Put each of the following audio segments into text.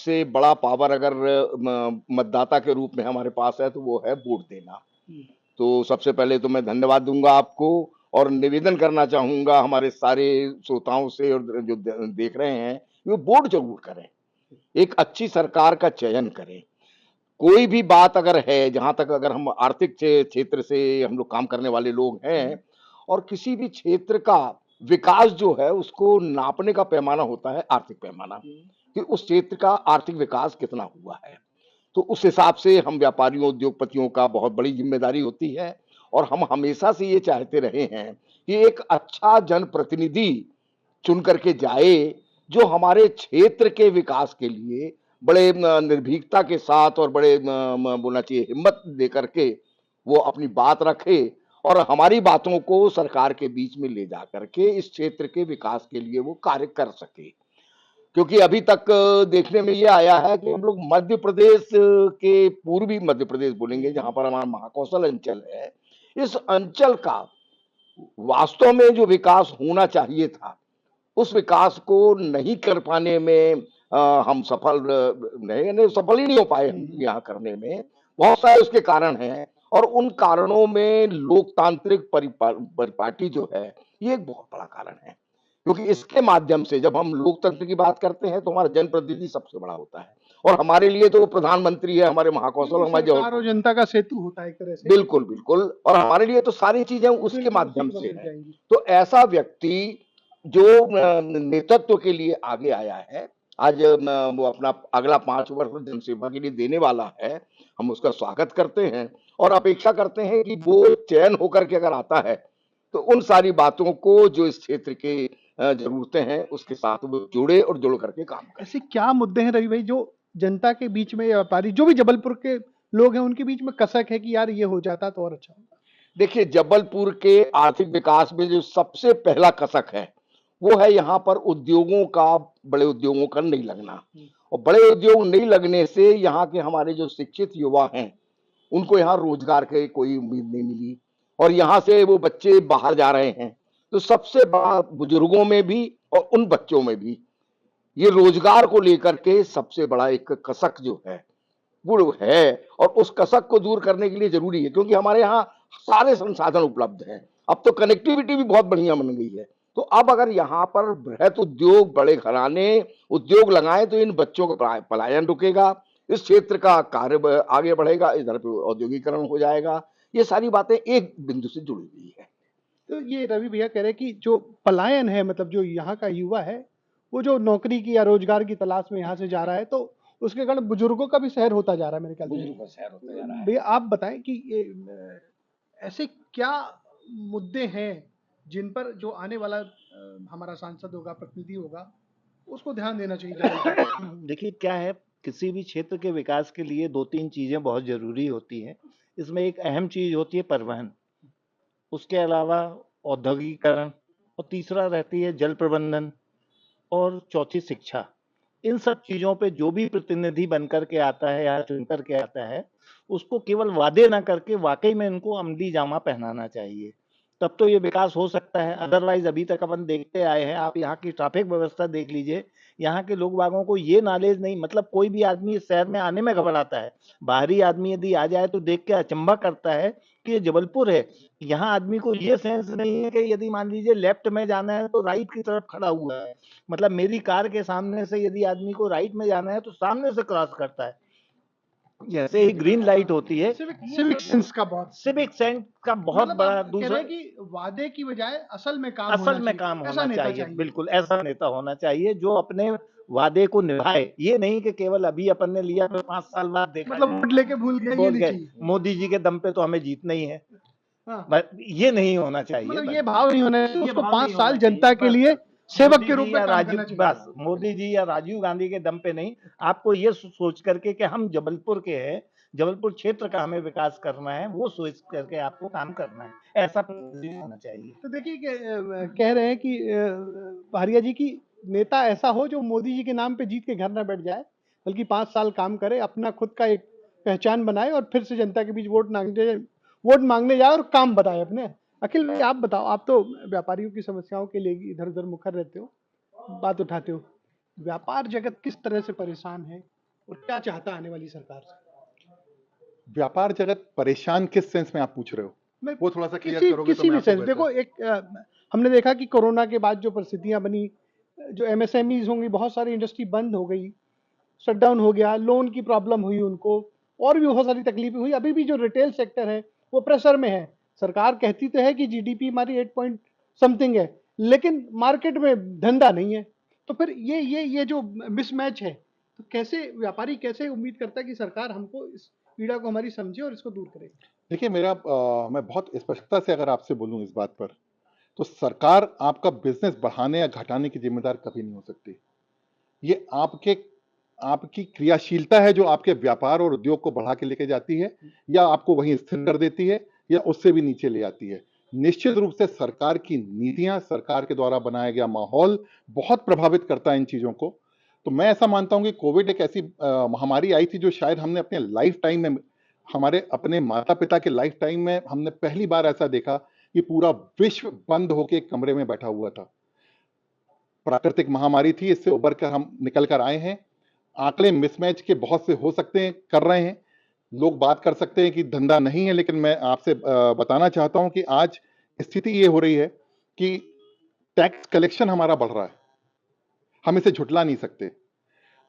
सबसे बड़ा पावर अगर मतदाता के रूप में हमारे पास है तो वो है वोट देना। तो सबसे पहले तो मैं धन्यवाद दूंगा आपको और निवेदन करना चाहूंगा हमारे सारे श्रोताओं से और जो देख रहे हैं, वो वोट जरूर करें, एक अच्छी सरकार का चयन करें। कोई भी बात अगर है, जहाँ तक अगर हम आर्थिक क्षेत्र से हम लोग काम करने वाले लोग हैं और किसी भी क्षेत्र का विकास जो है उसको नापने का पैमाना होता है आर्थिक पैमाना, कि उस क्षेत्र का आर्थिक विकास कितना हुआ है। तो उस हिसाब से हम व्यापारियों, उद्योगपतियों का बहुत बड़ी ज़िम्मेदारी होती है और हम हमेशा से ये चाहते रहे हैं कि एक अच्छा जनप्रतिनिधि चुन करके जाए, जो हमारे क्षेत्र के विकास के लिए बड़े निर्भीकता के साथ और बड़े बोलना चाहिए हिम्मत दे करके वो अपनी बात रखे और हमारी बातों को सरकार के बीच में ले जा करके इस क्षेत्र के विकास के लिए वो कार्य कर सके। क्योंकि अभी तक देखने में ये आया है कि हम लोग मध्य प्रदेश के पूर्वी मध्य प्रदेश बोलेंगे, जहाँ पर हमारा महाकौशल अंचल है, इस अंचल का वास्तव में जो विकास होना चाहिए था, उस विकास को नहीं कर पाने में हम सफल नहीं सफल ही नहीं हो पाए हम यहाँ करने में। बहुत सारे उसके कारण हैं और उन कारणों में लोकतांत्रिक परिपाटी जो है, ये एक बहुत बड़ा कारण है। क्योंकि इसके माध्यम से जब हम लोकतंत्र की बात करते हैं तो हमारा जनप्रतिनिधि सबसे बड़ा होता है और हमारे लिए तो प्रधानमंत्री है, हमारे महाकौशल, हमारे जो सरकार और जनता का सेतु होता है एक तरह से। बिल्कुल, बिल्कुल और हमारे लिए तो सारी चीजें उसके माध्यम से है। तो ऐसा व्यक्ति जो नेतृत्व के लिए आगे आया है, आज वो अपना अगला 5 वर्ष जनसेवा के लिए देने वाला है, हम उसका स्वागत करते हैं और अपेक्षा करते हैं कि वो चयन होकर के अगर आता है, तो उन सारी बातों को जो इस क्षेत्र के ज़रूरतें हैं, उसके साथ वो जुड़े और जुड़ करके काम करें। ऐसे क्या मुद्दे हैं रवि भाई जो जनता के बीच में या व्यापारी जो भी जबलपुर के लोग हैं उनके बीच में कसक है कि यार ये हो जाता तो और अच्छा होता? देखिए, जबलपुर के आर्थिक विकास में जो सबसे पहला कसक है, वो है यहाँ पर उद्योगों का, बड़े उद्योगों का नहीं लगना और बड़े उद्योग नहीं लगने से यहाँ के हमारे जो शिक्षित युवा हैं, उनको यहाँ रोजगार की कोई उम्मीद नहीं मिली और यहाँ से वो बच्चे बाहर जा रहे हैं। तो सबसे बड़ा बुजुर्गों में भी और उन बच्चों में भी ये रोजगार को लेकर के सबसे बड़ा एक कसक जो है, वो है और उस कसक को दूर करने के लिए ज़रूरी है क्योंकि हमारे यहाँ सारे संसाधन उपलब्ध हैं। अब तो कनेक्टिविटी भी बहुत बढ़िया बन गई है। तो अब अगर यहाँ पर बृहत उद्योग, बड़े घराने उद्योग लगाएँ तो इन बच्चों का पलायन रुकेगा, इस क्षेत्र का कार्य आगे बढ़ेगा, इधर पे औद्योगिकरण हो जाएगा। ये सारी बातें एक बिंदु से जुड़ी हुई है। तो ये रवि भैया कह रहे हैं कि जो पलायन है मतलब जो यहाँ का युवा है, वो जो नौकरी की या रोजगार की तलाश में यहाँ से जा रहा है तो उसके कारण बुजुर्गों का भी शहर होता जा रहा है मेरे ख्याल से। बुजुर्गों का शहर होता जा रहा है। भैया आप बताएं कि ये ऐसे क्या मुद्दे हैं जिन पर जो आने वाला हमारा सांसद होगा, प्रतिनिधि होगा, उसको ध्यान देना चाहिए? देखिए क्या है, किसी भी क्षेत्र के विकास के लिए 2-3 चीज़ें बहुत ज़रूरी होती हैं। इसमें एक अहम चीज़ होती है परिवहन, उसके अलावा औद्योगिकीकरण और तीसरा रहती है जल प्रबंधन और चौथी शिक्षा। इन सब चीज़ों पे जो भी प्रतिनिधि बन कर के आता है या चुन कर के आता है, उसको केवल वादे ना करके वाक़ई में इनको अमली जामा पहनाना चाहिए। तब तो ये विकास हो सकता है, अदरवाइज़ अभी तक अपन देखते आए हैं, आप यहाँ की ट्रैफ़िक व्यवस्था देख लीजिए, यहाँ के लोग बागों को ये नॉलेज नहीं, मतलब कोई भी आदमी इस शहर में आने में घबराता है। बाहरी आदमी यदि आ जाए तो देख के अचंभा करता है कि ये जबलपुर है। यहाँ आदमी को ये सेंस नहीं है कि यदि मान लीजिए लेफ्ट में जाना है तो राइट की तरफ खड़ा हुआ है। मतलब मेरी कार के सामने से यदि आदमी को राइट में जाना है तो सामने से क्रॉस करता है। जैसे ही ग्रीन लाइट होती है, सिविक सेंस का बहुत बड़ा मतलब दूसरा कि वादे की बजाय असल में काम होना चाहिए। बिल्कुल ऐसा नेता होना चाहिए जो अपने वादे को निभाए, ये नहीं कि केवल अभी अपन ने लिया तो 5 साल बाद देखा मतलब वोट लेके भूल गए, मोदी जी के दम पे तो हमें जीतना ही है। हाँ। ये नहीं होना चाहिए, मतलब ये भाव नहीं होना चाहिए, उसको 5 साल जनता के लिए सेवक के रूप में काम करना चाहिए। बस मोदी जी या राजीव गांधी के दम पे नहीं, आपको ये सोच करके कि हम जबलपुर के हैं, जबलपुर क्षेत्र का हमें विकास करना है, वो सोच करके आपको काम करना है, ऐसा होना चाहिए। तो देखिए कह रहे हैं कि भारिया जी की नेता ऐसा हो जो मोदी जी के नाम पे जीत के घर ना बैठ जाए, बल्कि 5 साल काम करे, अपना खुद का एक पहचान बनाए और फिर से जनता के बीच वोट मांगने जाए और काम बताए अपने। अखिल भाई आप बताओ, आप तो व्यापारियों की समस्याओं के लिए इधर उधर मुखर रहते हो, बात उठाते हो, व्यापार जगत किस तरह से परेशान है और क्या चाहता आने वाली सरकार से? व्यापार जगत परेशान किस सेंस में आप पूछ रहे हो? मैं वो थोड़ा सा क्लियर किसी करोगे तो किसी मैं भी आपको सेंस, बेहतर। देखो एक हमने देखा कि कोरोना के बाद जो परिस्थितियां बनी, जो एमएसएमईज होंगी, बहुत सारी इंडस्ट्री बंद हो गई, शटडाउन हो गया, लोन की प्रॉब्लम हुई उनको, और भी बहुत सारी तकलीफें हुई। अभी भी जो रिटेल सेक्टर है वो प्रेशर में है। सरकार कहती तो है कि जीडीपी हमारी 8 पॉइंट समथिंग है, लेकिन मार्केट में धंधा नहीं है। तो फिर ये जो मिसमैच है, तो कैसे व्यापारी कैसे उम्मीद करता है कि सरकार हमको इस पीड़ा को हमारी समझे और इसको दूर करे? देखिए मैं बहुत स्पष्टता से अगर आपसे बोलूं इस बात पर, तो सरकार आपका बिजनेस बढ़ाने या घटाने की जिम्मेदार कभी नहीं हो सकती। ये आपकी क्रियाशीलता है जो आपके व्यापार और उद्योग को बढ़ा के लेके जाती है, या आपको वहीं स्थिर कर देती है, या उससे भी नीचे ले आती है। निश्चित रूप से सरकार की नीतियां, सरकार के द्वारा बनाया गया माहौल बहुत प्रभावित करता है इन चीजों को। तो मैं ऐसा मानता हूं कि कोविड एक ऐसी महामारी आई थी जो शायद हमने अपने लाइफ टाइम में, हमारे अपने माता पिता के लाइफ टाइम में हमने पहली बार ऐसा देखा कि पूरा विश्व बंद होकर एक कमरे में बैठा हुआ था। प्राकृतिक महामारी थी, इससे उबर कर हम निकल कर आए हैं। आंकड़े मिसमैच के बहुत से हो सकते हैं, कर रहे हैं, लोग बात कर सकते हैं कि धंधा नहीं है, लेकिन मैं आपसे बताना चाहता हूं कि आज स्थिति ये हो रही है कि टैक्स कलेक्शन हमारा बढ़ रहा है, हम इसे झुटला नहीं सकते।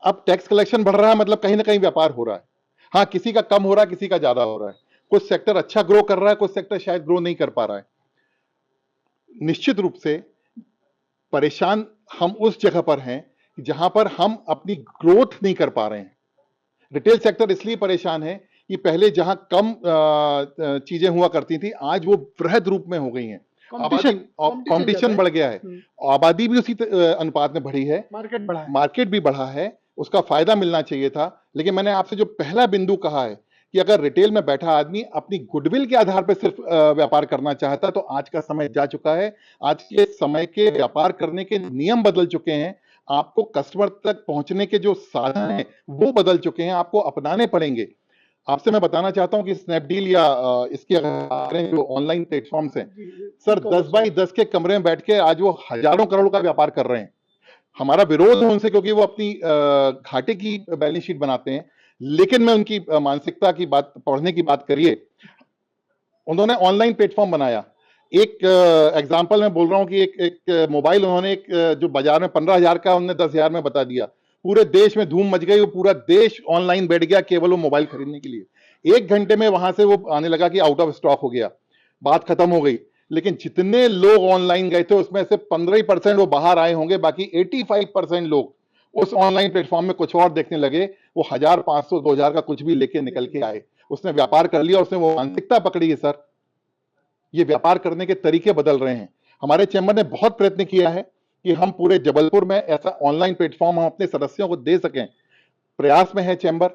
अब टैक्स कलेक्शन बढ़ रहा है मतलब कहीं ना कहीं व्यापार हो रहा है। हाँ, किसी का कम हो रहा है, किसी का ज्यादा हो रहा है, कुछ सेक्टर अच्छा ग्रो कर रहा है, कुछ सेक्टर शायद ग्रो नहीं कर पा रहा है। निश्चित रूप से परेशान हम उस जगह पर हैं जहां पर हम अपनी ग्रोथ नहीं कर पा रहे हैं। रिटेल सेक्टर इसलिए परेशान है कि पहले जहां कम चीजें हुआ करती थी, आज वो वृहद रूप में हो गई हैं। कंपटीशन बढ़ गया है, आबादी भी उसी अनुपात में बढ़ी है, मार्केट भी बढ़ा है, उसका फायदा मिलना चाहिए था। लेकिन मैंने आपसे जो पहला बिंदु कहा है कि अगर रिटेल में बैठा आदमी अपनी गुडविल के आधार पर सिर्फ व्यापार करना चाहता, तो आज का समय जा चुका है। आज के समय के व्यापार करने के नियम बदल चुके हैं। आपको कस्टमर तक पहुंचने के जो साधन हैं वो बदल चुके हैं, आपको अपनाने पड़ेंगे। आपसे मैं बताना चाहता हूं कि स्नैपडील या इसके जो ऑनलाइन प्लेटफॉर्म्स हैं सर, 10 बाई 10 के कमरे में बैठ के आज वो हजारों करोड़ का व्यापार कर रहे हैं। हमारा विरोध है उनसे क्योंकि वो अपनी घाटे की बैलेंस शीट बनाते हैं, लेकिन मैं उनकी मानसिकता की बात, पढ़ने की बात करिए, उन्होंने ऑनलाइन प्लेटफॉर्म बनाया। एक एग्जांपल मैं बोल रहा हूं कि एक मोबाइल उन्होंने एक जो बाजार में 15,000 का उन्होंने 10,000 में बता दिया। पूरे देश में धूम मच गई, वो पूरा देश ऑनलाइन बैठ गया केवल वो मोबाइल खरीदने के लिए। 1 घंटे में वहां से वो आने लगा कि आउट ऑफ स्टॉक हो गया, बात खत्म हो गई। लेकिन जितने लोग ऑनलाइन गए थे उसमें से 15% वो बाहर आए होंगे, बाकी 85% लोग उस ऑनलाइन प्लेटफॉर्म में कुछ और देखने लगे। वो 1,000, 500, 2,000 का कुछ भी लेके निकल के आए, उसने व्यापार कर लिया, उसने वो मानसिकता पकड़ी है। सर, ये व्यापार करने के तरीके बदल रहे हैं। हमारे चैम्बर ने बहुत प्रयत्न किया है कि हम पूरे जबलपुर में ऐसा ऑनलाइन प्लेटफॉर्म हम अपने सदस्यों को दे सकें। प्रयास में है चैम्बर,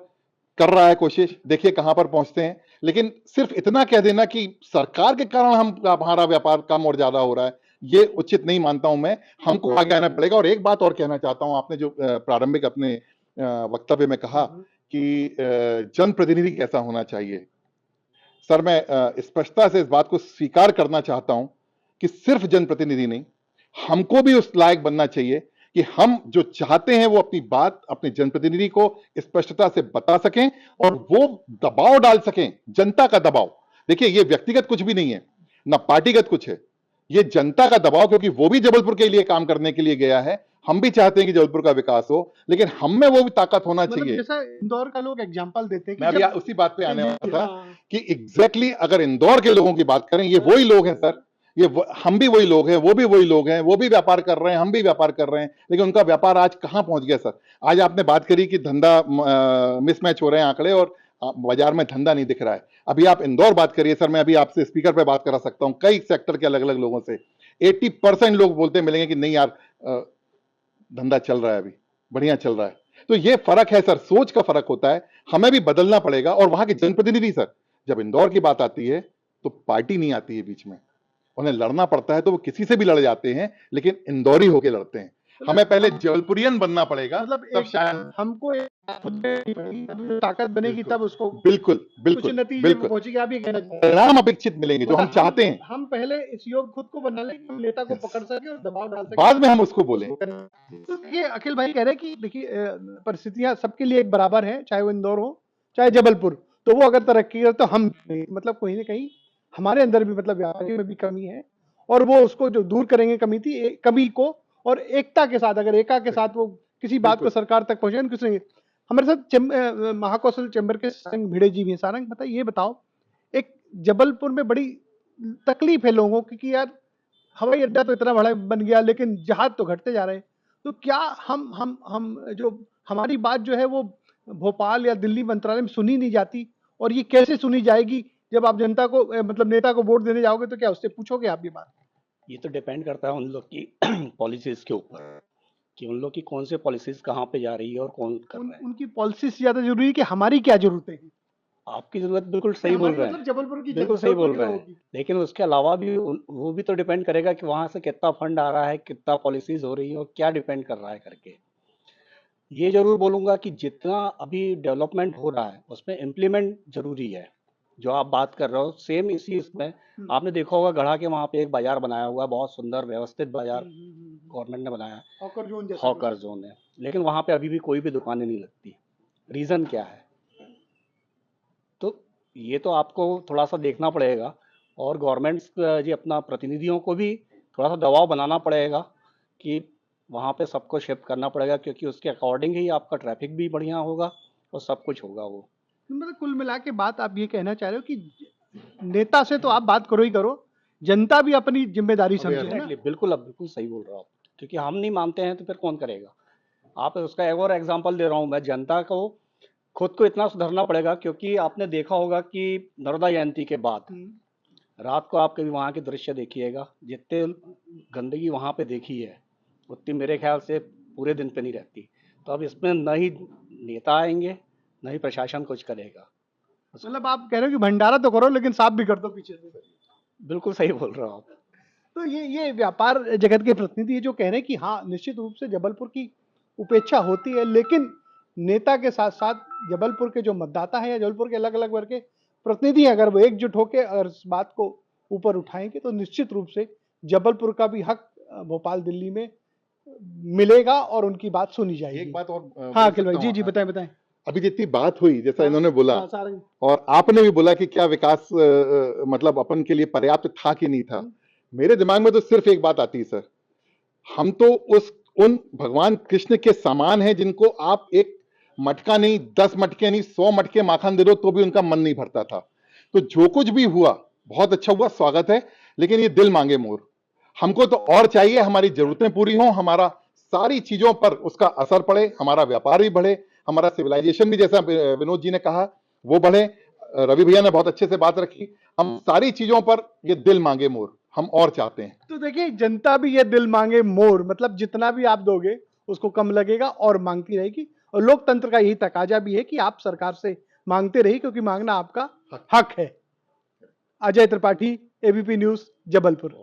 कर रहा है कोशिश, देखिए कहां पर पहुंचते हैं। लेकिन सिर्फ इतना कह देना कि सरकार के कारण हमारा व्यापार कम और ज्यादा हो रहा है, ये उचित नहीं मानता हूं मैं। हमको आगे आना पड़ेगा। और एक बात और कहना चाहता हूं, आपने जो प्रारंभिक अपने वक्तव्य में कहा कि जनप्रतिनिधि कैसा होना चाहिए, सर मैं स्पष्टता से इस बात को स्वीकार करना चाहता हूं कि सिर्फ जनप्रतिनिधि नहीं, हमको भी उस लायक बनना चाहिए कि हम जो चाहते हैं वो अपनी बात अपने जनप्रतिनिधि को स्पष्टता से बता सकें और वो दबाव डाल सकें, जनता का दबाव। देखिए, ये व्यक्तिगत कुछ भी नहीं है, ना पार्टीगत कुछ है, ये जनता का दबाव, क्योंकि वो भी जबलपुर के लिए काम करने के लिए गया है। हम भी चाहते हैं कि जबलपुर का विकास हो, लेकिन हम में वो भी ताकत होना चाहिए। जैसा इंदौर का लोग एग्जांपल देते हैं कि मैं अभी उसी बात पे आने वाला था कि एग्जैक्टली अगर इंदौर के लोगों की बात करें, ये वही लोग हैं सर, हम भी वही लोग हैं, वो भी वही लोग हैं, वो भी व्यापार कर रहे हैं, हम भी व्यापार कर रहे हैं, लेकिन उनका व्यापार आज कहां पहुंच गया सर। आज आपने बात करी कि धंधा मिसमैच हो रहे हैं आंकड़े और बाजार में धंधा नहीं दिख रहा है। अभी आप इंदौर बात करिए सर, मैं अभी आपसे स्पीकर पे बात करा सकता हूं कई सेक्टर के अलग अलग लोगों से। 80% लोग बोलते मिलेंगे कि नहीं यार, धंधा चल रहा है, अभी बढ़िया चल रहा है। तो ये फर्क है सर, सोच का फर्क होता है, हमें भी बदलना पड़ेगा। और वहां के जनप्रतिनिधि सर, जब इंदौर की बात आती है तो पार्टी नहीं आती है बीच में, उन्हें लड़ना पड़ता है तो वो किसी से भी लड़ जाते हैं, लेकिन इंदौरी होकर लड़ते हैं। हमें पहले जबलपुरियन बनना पड़ेगा, मतलब तब एक शायद हमको एक खुद में पड़ेगी, तब जो ताकत बनेगी बिल्कुल तब उसको बिल्कुल कुछ बिल्कुल नतीजे में बिल्कुल पहुंचेगी। आप ये कहना चाहते हैं परिणाम अपेक्षित मिलेंगे जो हम मतलब चाहते हैं, हम पहले इस योग खुद को बना लें कि हम नेता को Yes. पकड़ सके और दबाव डाल सके। बाद में हम उसको बोलें। तो देखिए अखिल भाई कह रहे हैं कि देखिए परिस्थितियां सबके लिए एक बराबर है, चाहे वो इंदौर हो चाहे जबलपुर। तो वो अगर तरक्की करे तो हम नहीं। मतलब कहीं ना कहीं हमारे अंदर भी मतलब व्यापारी में भी कमी है और वो उसको जो दूर करेंगे कमी को, और एकता के साथ, अगर एका के साथ वो किसी बात को बिल्कुल। सरकार तक पहुंचे किसी नहीं। हमारे साथ महाकौशल चैम्बर के सारंग भिड़े जी भी हैं। सारंग बताइए, ये बताओ, एक जबलपुर में बड़ी तकलीफ है लोगों की कि यार हवाई अड्डा तो इतना बड़ा बन गया लेकिन जहाज तो घटते जा रहे हैं। तो क्या हम जो हमारी बात जो है वो भोपाल या दिल्ली मंत्रालय में सुनी नहीं जाती, और ये कैसे सुनी जाएगी जब आप जनता को मतलब नेता को वोट देने जाओगे तो क्या उससे पूछोगे आप ये बात? ये तो डिपेंड करता है उन लोग की पॉलिसीज के ऊपर कि उन लोग की कौन से पॉलिसीज कहाँ पे जा रही है और कौन कर रहा है। उनकी पॉलिसी से ज्यादा जरूरी है कि हमारी क्या जरूरतें हैं। आपकी जरूरत बिल्कुल सही बोल रहे मतलब हैं, जबलपुर की बिल्कुल सही बोल जबलपुर के रहे लोगों हैं, की। लेकिन उसके अलावा भी वो भी तो डिपेंड करेगा कि वहां से कितना फंड आ रहा है, कितना पॉलिसीज हो रही है और क्या डिपेंड कर रहा है करके। ये जरूर बोलूंगा कि जितना अभी डेवलपमेंट हो रहा है उसमें इम्प्लीमेंट जरूरी है। जो आप बात कर रहे हो सेम इसी इसमें आपने देखा होगा गढ़ा के वहां पे एक बाजार बनाया हुआ है, बहुत सुंदर व्यवस्थित बाजार गवर्नमेंट ने बनाया है, हॉकर जोन जैसा हॉकर जोन है, लेकिन वहां पे अभी भी कोई भी दुकानें नहीं लगती। रीजन क्या है? तो ये तो आपको थोड़ा सा देखना पड़ेगा और गवर्नमेंट्स जी अपना प्रतिनिधियों को भी थोड़ा सा दबाव बनाना पड़ेगा कि वहाँ पे सबको शिफ्ट करना पड़ेगा, क्योंकि उसके अकॉर्डिंग ही आपका ट्रैफिक भी बढ़िया होगा और सब कुछ होगा वो। मतलब कुल मिला के बात आप ये कहना चाह रहे हो कि नेता से तो आप बात करो ही करो, जनता भी अपनी जिम्मेदारी समझे, है ना? Exactly, बिल्कुल अब बिल्कुल सही बोल रहे हो आप, क्योंकि हम नहीं मानते हैं तो फिर कौन करेगा। आप उसका एक और एग्जांपल दे रहा हूँ मैं, जनता को खुद को इतना सुधरना पड़ेगा, क्योंकि आपने देखा होगा कि नर्मदा जयंती के बाद रात को आप कभी वहाँ के दृश्य देखिएगा, जितने गंदगी वहाँ पे देखी है उतनी मेरे ख्याल से पूरे दिन पे नहीं रहती। तो अब इसमें न ही नेता आएंगे न ही प्रशासन कुछ करेगा। मतलब आप कह रहे हो कि भंडारा तो करो लेकिन साफ भी कर दो पीछे से। बिल्कुल सही बोल रहे हो आप। तो ये व्यापार जगत के प्रतिनिधि ये जो कह रहे हैं कि हाँ निश्चित रूप से जबलपुर की उपेक्षा होती है, लेकिन नेता के साथ साथ जबलपुर के जो मतदाता है या जबलपुर के अलग अलग वर्ग के प्रतिनिधि हैं, अगर वो एकजुट होकर अगर इस बात को ऊपर उठाएंगे तो निश्चित रूप से जबलपुर का भी हक भोपाल दिल्ली में मिलेगा और उनकी बात सुनी जाएगी। एक बात और हाँ बोल अखिल भाई, सकता जी हूँ? जी बताएं बताएं। अभी जितनी बात हुई जैसा इन्होंने बोला हाँ, सारंग। और आपने भी बोला कि क्या विकास मतलब अपन के लिए पर्याप्त था कि नहीं था, मेरे दिमाग में तो सिर्फ एक बात आती है सर, हम तो उन भगवान कृष्ण के समान हैं जिनको आप एक मटका नहीं 10 मटके नहीं 100 मटके माखन दे दो तो भी उनका मन नहीं भरता था। तो जो कुछ भी हुआ बहुत अच्छा हुआ, स्वागत है, लेकिन ये दिल मांगे मोर। हमको तो और चाहिए, हमारी जरूरतें पूरी हों, हमारा सारी चीजों पर उसका असर पड़े, हमारा व्यापार भी बढ़े, हमारा सिविलाइजेशन भी जैसा विनोद जी ने कहा वो बढ़े, रवि भैया ने बहुत अच्छे से बात रखी। हम सारी चीजों पर ये दिल मांगे मोर हम और चाहते हैं। तो देखिए जनता भी ये दिल मांगे मोर, मतलब जितना भी आप दोगे उसको कम लगेगा और मांगती रहेगी, और लोकतंत्र का यही तकाजा भी है कि आप सरकार से मांगते रहिए क्योंकि मांगना आपका हक है। Ajay Tripathi, ABP news, Jabalpur.